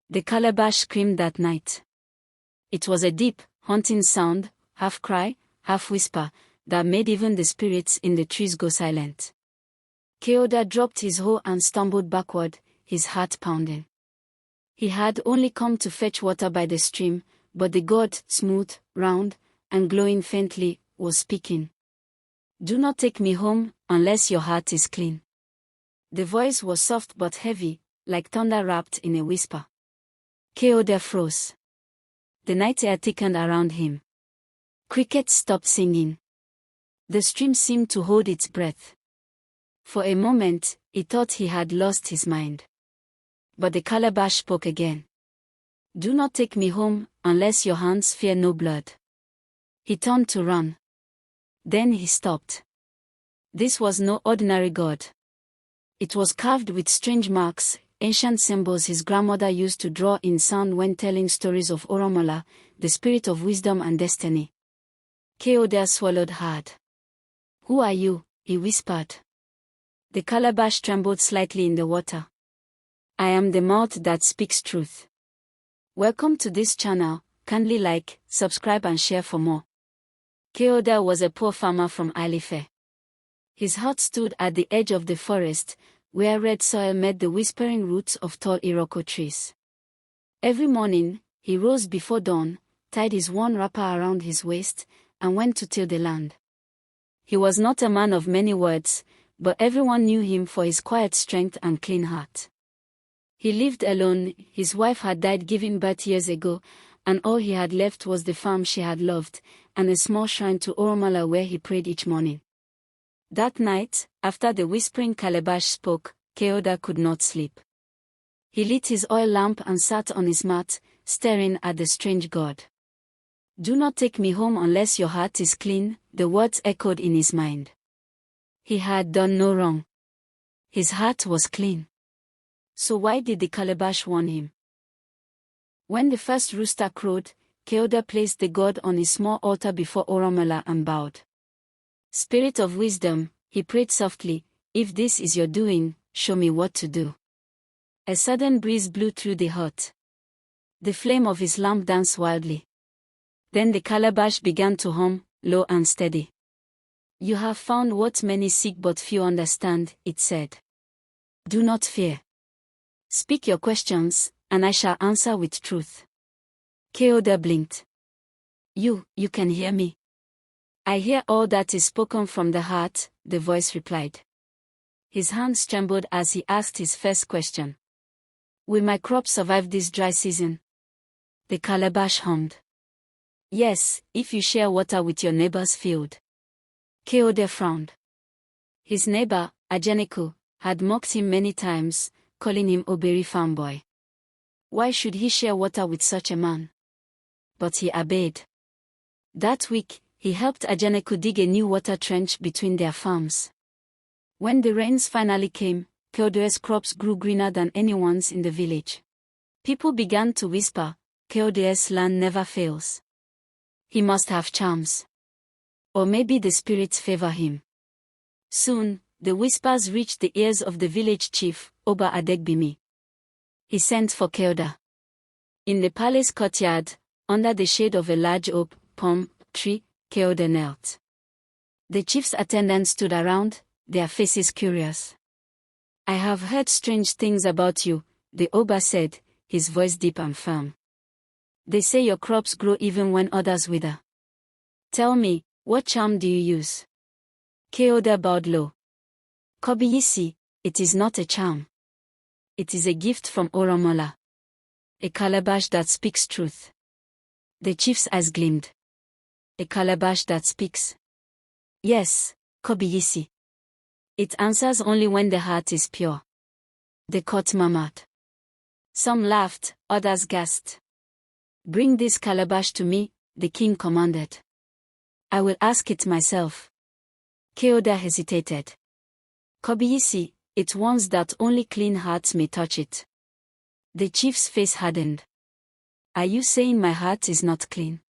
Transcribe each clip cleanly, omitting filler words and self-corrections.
The calabash screamed that night. It was a deep, haunting sound, half cry, half whisper, that made even the spirits in the trees go silent. Ò dropped his hoe and stumbled backward, his heart pounding. He had only come to fetch water by the stream, but the god, smooth, round, and glowing faintly, was speaking. "Do not take me home, unless your heart is clean." The voice was soft but heavy, like thunder wrapped in a whisper. Ò froze. The night air thickened around him. Crickets stopped singing. The stream seemed to hold its breath. For a moment, he thought he had lost his mind. But the calabash spoke again. "Do not take me home, unless your hands fear no blood." He turned to run. Then he stopped. This was no ordinary god. It was carved with strange marks, ancient symbols his grandmother used to draw in sand when telling stories of Ò rúnmìlà, the spirit of wisdom and destiny. Ò swallowed hard. "Who are you?" he whispered. The calabash trembled slightly in the water. "I am the mouth that speaks truth." Welcome to this channel. Kindly like, subscribe and share for more. Ò was a poor farmer from Ife. His hut stood at the edge of the forest, where red soil met the whispering roots of tall Iroko trees. Every morning, he rose before dawn, tied his worn wrapper around his waist, and went to till the land. He was not a man of many words, but everyone knew him for his quiet strength and clean heart. He lived alone. His wife had died giving birth years ago, and all he had left was the farm she had loved, and a small shrine to Ò rúnmìlà where he prayed each morning. That night, after the whispering calabash spoke, Ò could not sleep. He lit his oil lamp and sat on his mat, staring at the strange god. "Do not take me home unless your heart is clean," the words echoed in his mind. He had done no wrong. His heart was clean. So why did the calabash warn him? When the first rooster crowed, Ò placed the god on his small altar before Ò rúnmìlà and bowed. "Spirit of wisdom," he prayed softly, "if this is your doing, show me what to do." A sudden breeze blew through the hut. The flame of his lamp danced wildly. Then the calabash began to hum, low and steady. "You have found what many seek but few understand," it said. "Do not fear. Speak your questions, and I shall answer with truth." Ò blinked. You can hear me." "I hear all that is spoken from the heart," the voice replied. His hands trembled as he asked his first question. "Will my crop survive this dry season?" The calabash hummed. "Yes, if you share water with your neighbor's field." Ò frowned. His neighbor, Ajeneku, had mocked him many times, calling him Oberi farmboy. Why should he share water with such a man? But he obeyed. That week, he helped Ajeneku dig a new water trench between their farms. When the rains finally came, Ò's crops grew greener than anyone's in the village. People began to whisper, "Ò's land never fails. He must have charms. Or maybe the spirits favor him." Soon, the whispers reached the ears of the village chief, Oba Adegbimi. He sent for Ò. In the palace courtyard, under the shade of a large oak palm tree, Ò knelt. The chief's attendants stood around, their faces curious. "I have heard strange things about you," the Oba said, his voice deep and firm. "They say your crops grow even when others wither. Tell me, what charm do you use?" Ò bowed low. "Kobiyisi, it is not a charm. It is a gift from Ò rúnmìlà. A calabash that speaks truth." The chief's eyes gleamed. "A calabash that speaks?" "Yes, Kobiyisi. It answers only when the heart is pure." The court murmured. Some laughed, others gasped. "Bring this calabash to me," the king commanded. "I will ask it myself." Ò hesitated. "Kobiyisi, it warns that only clean hearts may touch it." The chief's face hardened. "Are you saying my heart is not clean?"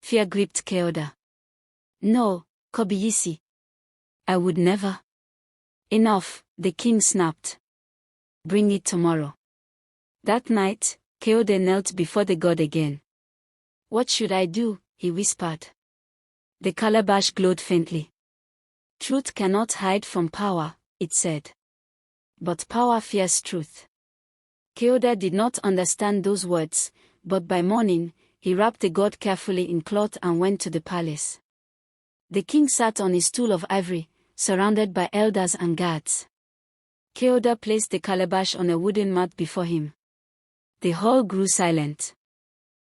Fear gripped Ò. "No, Kobiyisi. I would never." "Enough," the king snapped. "Bring it tomorrow." That night, Keode knelt before the god again. "What should I do?" he whispered. The calabash glowed faintly. "Truth cannot hide from power," it said. "But power fears truth." Keode did not understand those words, but by morning, he wrapped the god carefully in cloth and went to the palace. The king sat on his stool of ivory, surrounded by elders and guards. Keode placed the calabash on a wooden mat before him. The hall grew silent.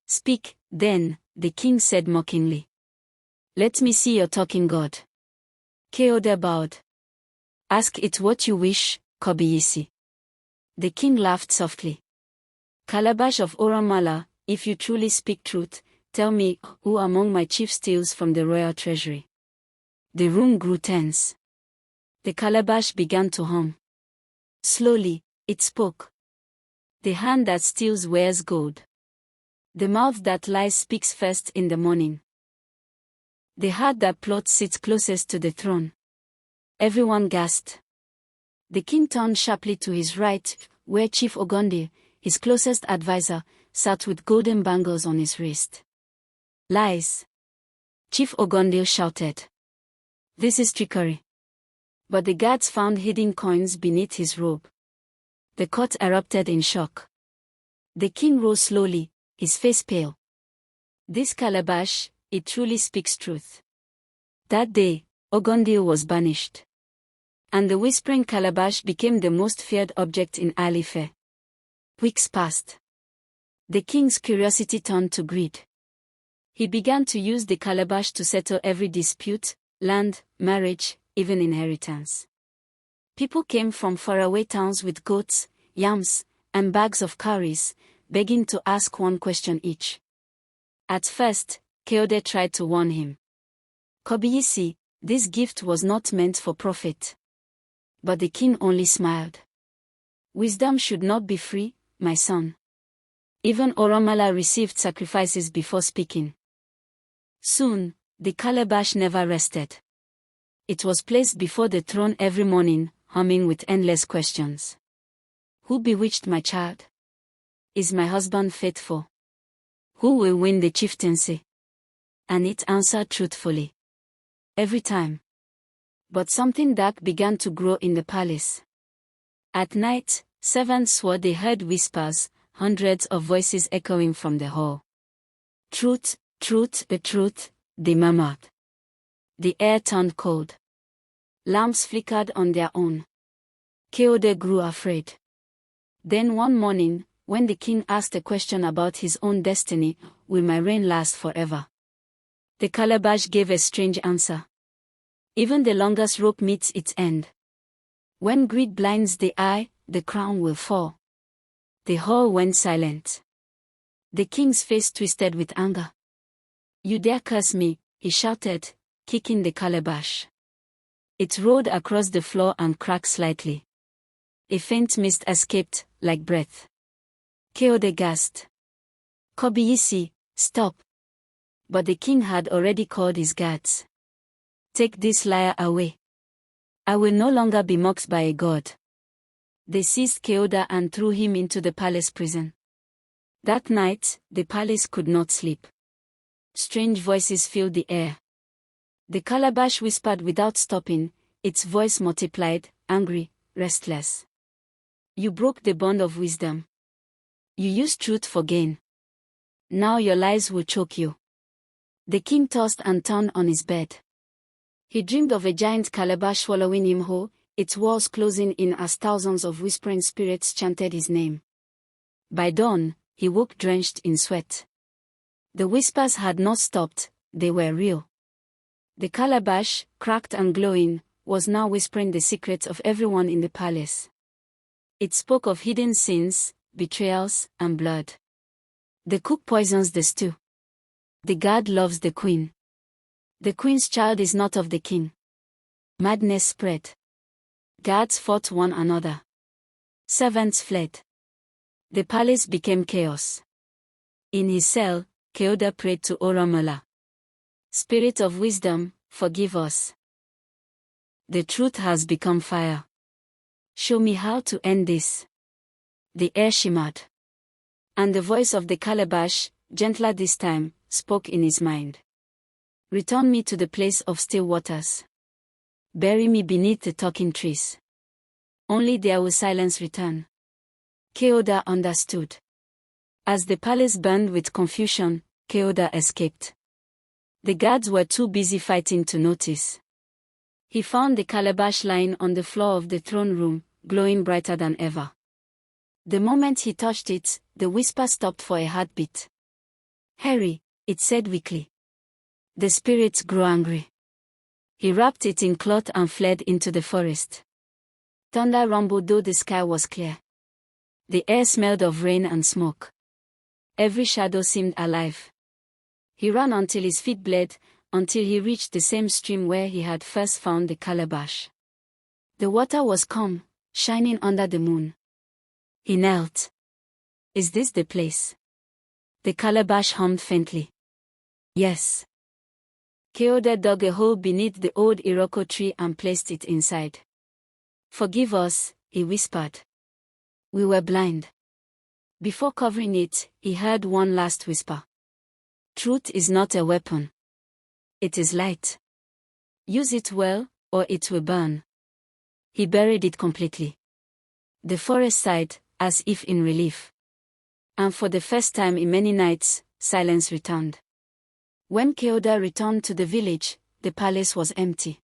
"Speak, then," the king said mockingly. "Let me see your talking god." Keode bowed. "Ask it what you wish, Kobiyisi." The king laughed softly. "Calabash of Ò rúnmìlà, if you truly speak truth, tell me, who among my chiefs steals from the royal treasury?" The room grew tense. The calabash began to hum. Slowly, it spoke. "The hand that steals wears gold. The mouth that lies speaks first in the morning. The heart that plots sits closest to the throne." Everyone gasped. The king turned sharply to his right, where Chief Ogonde, his closest advisor, sat with golden bangles on his wrist. "Lies!" Chief Ogonde shouted. "This is trickery." But the guards found hidden coins beneath his robe. The court erupted in shock. The king rose slowly, his face pale. "This calabash, it truly speaks truth." That day, Ogonde was banished. And the Whispering Calabash became the most feared object in Alife. Weeks passed. The king's curiosity turned to greed. He began to use the calabash to settle every dispute, land, marriage, even inheritance. People came from faraway towns with goats, yams, and bags of cowries, begging to ask one question each. At first, Keode tried to warn him. "Kobiyisi, this gift was not meant for profit." But the king only smiled. "Wisdom should not be free, my son. Even Ò rúnmìlà received sacrifices before speaking." Soon, the calabash never rested. It was placed before the throne every morning, humming with endless questions. "Who bewitched my child? Is my husband faithful? Who will win the chieftaincy?" And it answered truthfully. Every time. But something dark began to grow in the palace. At night, servants swore they heard whispers, hundreds of voices echoing from the hall. "Truth, truth, the truth," they murmured. The air turned cold. Lamps flickered on their own. Keode grew afraid. Then one morning, when the king asked a question about his own destiny, "Will my reign last forever?" the calabash gave a strange answer. "Even the longest rope meets its end. When greed blinds the eye, the crown will fall." The hall went silent. The king's face twisted with anger. "You dare curse me," he shouted, kicking the calabash. It rolled across the floor and cracked slightly. A faint mist escaped, like breath. Keode gasped. "Kobiyisi, stop." But the king had already called his guards. "Take this liar away. I will no longer be mocked by a god." They seized Keode and threw him into the palace prison. That night, the palace could not sleep. Strange voices filled the air. The calabash whispered without stopping, its voice multiplied, angry, restless. "You broke the bond of wisdom. You used truth for gain. Now your lies will choke you." The king tossed and turned on his bed. He dreamed of a giant calabash swallowing him whole, its walls closing in as thousands of whispering spirits chanted his name. By dawn, he woke drenched in sweat. The whispers had not stopped, they were real. The calabash, cracked and glowing, was now whispering the secrets of everyone in the palace. It spoke of hidden sins, betrayals, and blood. The cook poisons the stew. The guard loves the queen. The queen's child is not of the king. Madness spread. Guards fought one another. Servants fled. The palace became chaos. In his cell, Keode prayed to Ò rúnmìlà. "Spirit of wisdom, forgive us. The truth has become fire. Show me how to end this." The air shimmered. And the voice of the calabash, gentler this time, spoke in his mind. Return me to the place of still waters. Bury me beneath the talking trees. Only there will silence return. Keoda understood. As the palace burned with confusion, Keoda escaped. The guards were too busy fighting to notice. He found the calabash lying on the floor of the throne room, glowing brighter than ever. The moment he touched it, the whisper stopped for a heartbeat. Hurry, it said weakly. The spirits grew angry. He wrapped it in cloth and fled into the forest. Thunder rumbled though the sky was clear. The air smelled of rain and smoke. Every shadow seemed alive. He ran until his feet bled, until he reached the same stream where he had first found the calabash. The water was calm, shining under the moon. He knelt. Is this the place? The calabash hummed faintly. Yes. Keoda dug a hole beneath the old Iroko tree and placed it inside. Forgive us, he whispered. We were blind. Before covering it, he heard one last whisper. Truth is not a weapon. It is light. Use it well, or it will burn. He buried it completely. The forest sighed, as if in relief. And for the first time in many nights, silence returned. When Keoda returned to the village, the palace was empty.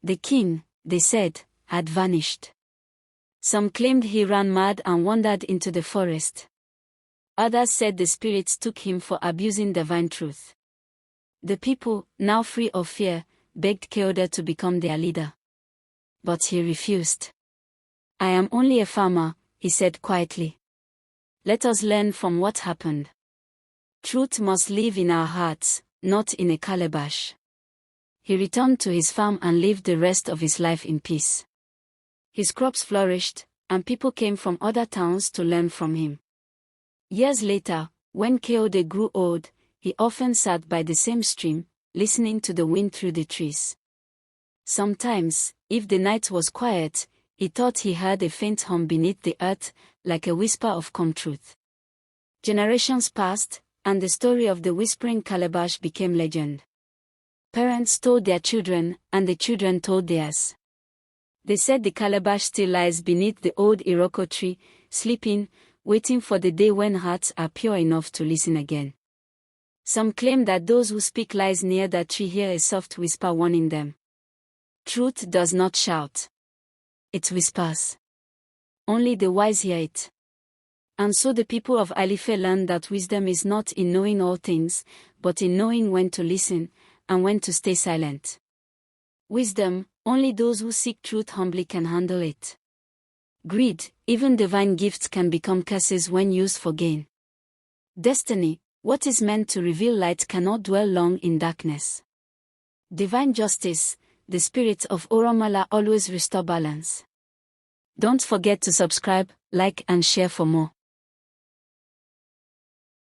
The king, they said, had vanished. Some claimed he ran mad and wandered into the forest. Others said the spirits took him for abusing divine truth. The people, now free of fear, begged Keoda to become their leader. But he refused. I am only a farmer, he said quietly. Let us learn from what happened. Truth must live in our hearts, not in a calabash. He returned to his farm and lived the rest of his life in peace. His crops flourished, and people came from other towns to learn from him. Years later, when Keoda grew old, he often sat by the same stream, listening to the wind through the trees. Sometimes, if the night was quiet, he thought he heard a faint hum beneath the earth, like a whisper of calm truth. Generations passed, and the story of the Whispering Calabash became legend. Parents told their children, and the children told theirs. They said the calabash still lies beneath the old Iroko tree, sleeping, waiting for the day when hearts are pure enough to listen again. Some claim that those who speak lies near that tree hear a soft whisper warning them. Truth does not shout. It whispers. Only the wise hear it. And so the people of Alife learned that wisdom is not in knowing all things, but in knowing when to listen, and when to stay silent. Wisdom, only those who seek truth humbly can handle it. Greed, even divine gifts can become curses when used for gain. Destiny, what is meant to reveal light cannot dwell long in darkness. Divine justice, the spirits of rúnmìlà always restore balance. Don't forget to subscribe, like and share for more.